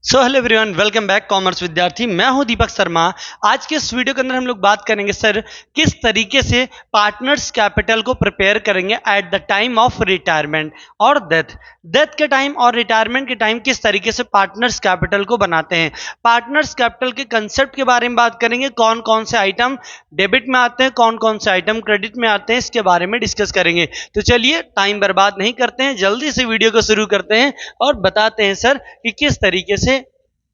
So hello everyone, welcome back commerce विद्यार्थी। मैं हूं दीपक शर्मा। आज के इस वीडियो के अंदर हम लोग बात करेंगे सर किस तरीके से पार्टनर्स कैपिटल को प्रिपेयर करेंगे at the time of retirement और डेथ के टाइम और रिटायरमेंट के टाइम किस तरीके से पार्टनर्स कैपिटल को बनाते हैं। पार्टनर्स कैपिटल के कंसेप्ट के बारे में बात करेंगे, कौन कौन से आइटम डेबिट में आते हैं, कौन कौन से आइटम क्रेडिट में आते हैं, इसके बारे में डिस्कस करेंगे। तो चलिए टाइम बर्बाद नहीं करते हैं, जल्दी से वीडियो को शुरू करते हैं और बताते हैं सर कि किस तरीके से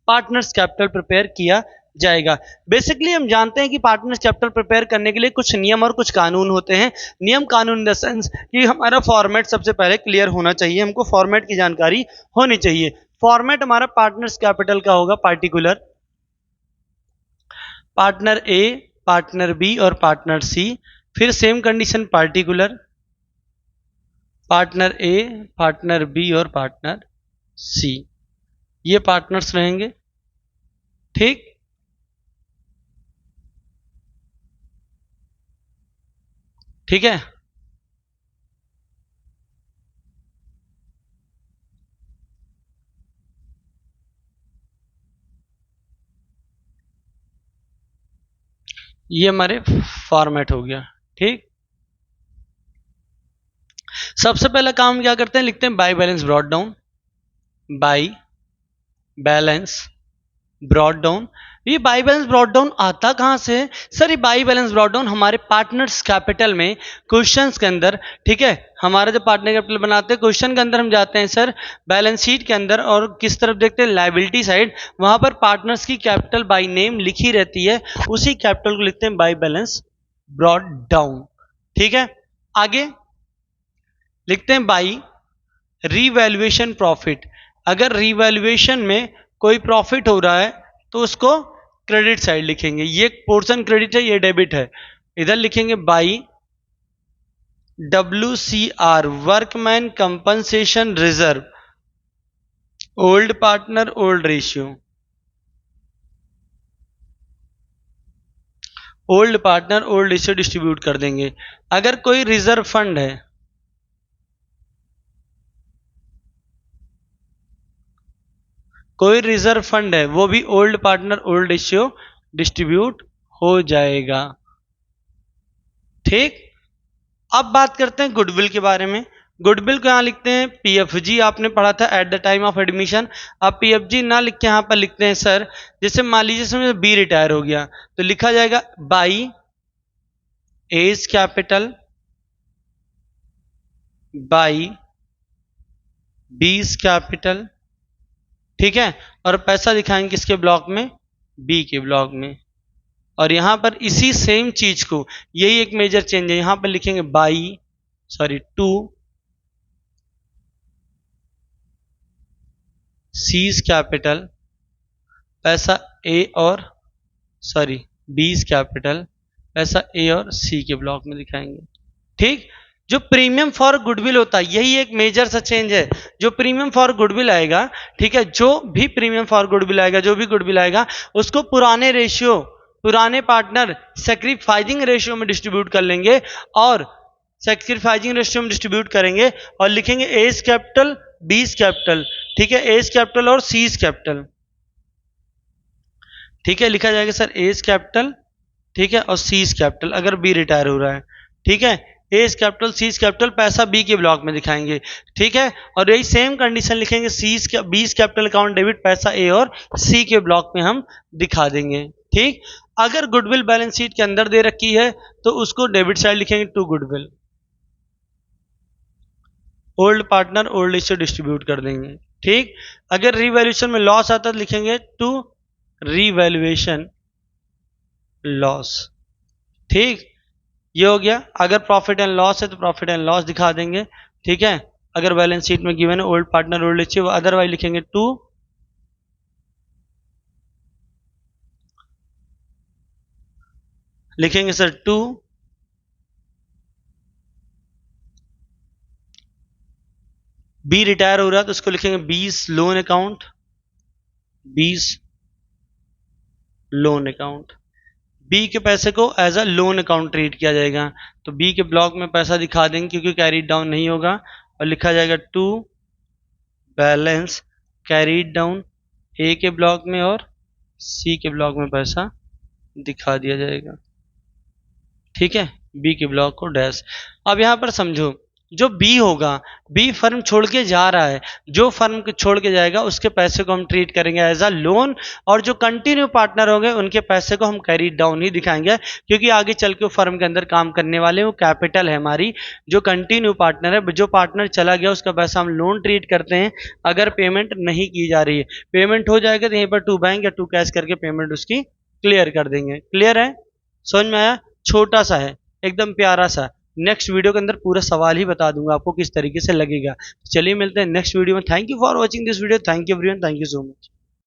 पार्टनर्स कैपिटल प्रिपेयर किया जाएगा। बेसिकली हम जानते हैं कि पार्टनर्स कैपिटल प्रिपेयर करने के लिए कुछ नियम और कुछ कानून होते हैं। नियम कानून इन द सेंस कि हमारा फॉर्मेट सबसे पहले क्लियर होना चाहिए, हमको फॉर्मेट की जानकारी होनी चाहिए। फॉर्मेट हमारा पार्टनर्स कैपिटल का होगा पार्टिकुलर, पार्टनर ए, पार्टनर बी और पार्टनर सी। फिर सेम कंडीशन पार्टिकुलर, पार्टनर ए, पार्टनर बी और पार्टनर सी। ये पार्टनर्स रहेंगे, ठीक। ठीक है, ये हमारे फॉर्मेट हो गया, ठीक। सबसे पहला काम क्या करते हैं, लिखते हैं by balance brought down, by balance brought down. ये बाई बैलेंस ब्रॉट डाउन आता कहां से है सर? ये बाई बैलेंस ब्रॉट डाउन हमारे पार्टनर्स कैपिटल में क्वेश्चंस के अंदर, ठीक है, हमारा जब पार्टनर कैपिटल बनाते हैं क्वेश्चन के अंदर हम जाते हैं सर बैलेंस शीट के अंदर और किस तरफ देखते हैं, लायबिलिटी साइड। वहां पर पार्टनर्स की कैपिटल बाई नेम लिखी रहती है, उसी कैपिटल को लिखते हैं बाई बैलेंस ब्रॉट डाउन, ठीक है। आगे लिखते हैं बाई रीवैल्यूएशन प्रॉफिट। अगर रीवैल्यूएशन में कोई प्रॉफिट हो रहा है तो उसको क्रेडिट साइड लिखेंगे, ये पोर्शन क्रेडिट है, ये डेबिट है। इधर लिखेंगे by WCR workman compensation reserve, old partner old ratio, old partner old ratio distribute कर देंगे। अगर कोई रिजर्व फंड है, कोई रिजर्व फंड है, वो भी old partner old ratio distribute हो जाएगा, ठीक। अब बात करते हैं गुडविल के बारे में। गुडविल को यहां लिखते हैं PFG, आपने पढ़ा था at the time of admission. अब PFG ना लिख के यहां पर लिखते हैं सर, जैसे मान लीजिए समय बी रिटायर हो गया तो लिखा जाएगा by A's capital by B's capital, ठीक है। और पैसा दिखाएंगे किसके ब्लॉक में, बी के ब्लॉक में। और यहां पर इसी सेम चीज को, यही एक मेजर चेंज है, यहां पर लिखेंगे टू सीज कैपिटल, पैसा ए और बीज कैपिटल, पैसा ए और सी के ब्लॉक में दिखाएंगे, ठीक। जो प्रीमियम फॉर गुडविल होता है, यही एक मेजर सा चेंज है। जो प्रीमियम फॉर गुडविल आएगा, ठीक है, जो भी प्रीमियम फॉर गुडविल आएगा, जो भी गुडविल आएगा, उसको पुराने रेशियो, पुराने पार्टनर सैक्रिफाइसिंग रेशियो में डिस्ट्रीब्यूट कर लेंगे और सैक्रिफाइसिंग रेशियो में डिस्ट्रीब्यूट करेंगे और लिखेंगे एज कैपिटल बीज कैपिटल, ठीक है, एज कैपिटल और सीज कैपिटल, ठीक है। लिखा जाएगा सर एज कैपिटल, ठीक है, और सीज कैपिटल अगर बी रिटायर हो रहा है, ठीक है। एज कैपिटल सीज कैपिटल पैसा बी के ब्लॉक में दिखाएंगे, ठीक है। और यही सेम कंडीशन लिखेंगे बीज कैपिटल अकाउंट डेबिट पैसा ए और सी के ब्लॉक में हम दिखा देंगे, ठीक। अगर गुडविल बैलेंस शीट के अंदर दे रखी है तो उसको डेबिट साइड लिखेंगे to goodwill, old partner old ratio distribute कर देंगे, ठीक। अगर रिवैल्यूएशन में लॉस आता है तो लिखेंगे टू रिवैल्यूएशन लॉस, ठीक। ये हो गया। अगर प्रॉफिट एंड लॉस है तो प्रॉफिट एंड लॉस दिखा देंगे, ठीक है। अगर बैलेंस शीट में गिवन है old partner old ratio, otherwise लिखेंगे टू लिखेंगे सर टू बी रिटायर हो रहा है तो उसको लिखेंगे 20 loan account, 20 loan account. B के पैसे को as a loan account treat किया जाएगा, तो बी के ब्लॉक में पैसा दिखा देंगे क्योंकि कैरी डाउन नहीं होगा और लिखा जाएगा टू बैलेंस कैरीड डाउन ए के ब्लॉक में और सी के ब्लॉक में पैसा दिखा दिया जाएगा। ठीक है, बी के ब्लॉक को डैश। अब यहां पर समझो, जो बी होगा, बी फर्म छोड़ के जा रहा है, जो फर्म छोड़ के जाएगा उसके पैसे को हम ट्रीट करेंगे एज अ लोन, और जो कंटिन्यू पार्टनर होंगे उनके पैसे को हम कैरी डाउन ही दिखाएंगे, क्योंकि आगे चल के फर्म के अंदर काम करने वाले वो कैपिटल है हमारी। जो कंटिन्यू पार्टनर है, जो पार्टनर चला गया उसका पैसा हम लोन ट्रीट करते हैं अगर पेमेंट नहीं की जा रही है। पेमेंट हो जाएगा तो यहीं पर टू बैंक या टू कैश करके पेमेंट उसकी क्लियर कर देंगे। क्लियर है, समझ में आया? छोटा सा है, एकदम प्यारा सा। नेक्स्ट वीडियो के अंदर पूरा सवाल ही बता दूंगा आपको किस तरीके से लगेगा। चलिए मिलते हैं नेक्स्ट वीडियो में। Thank you for watching this video. Thank you everyone, thank you so much.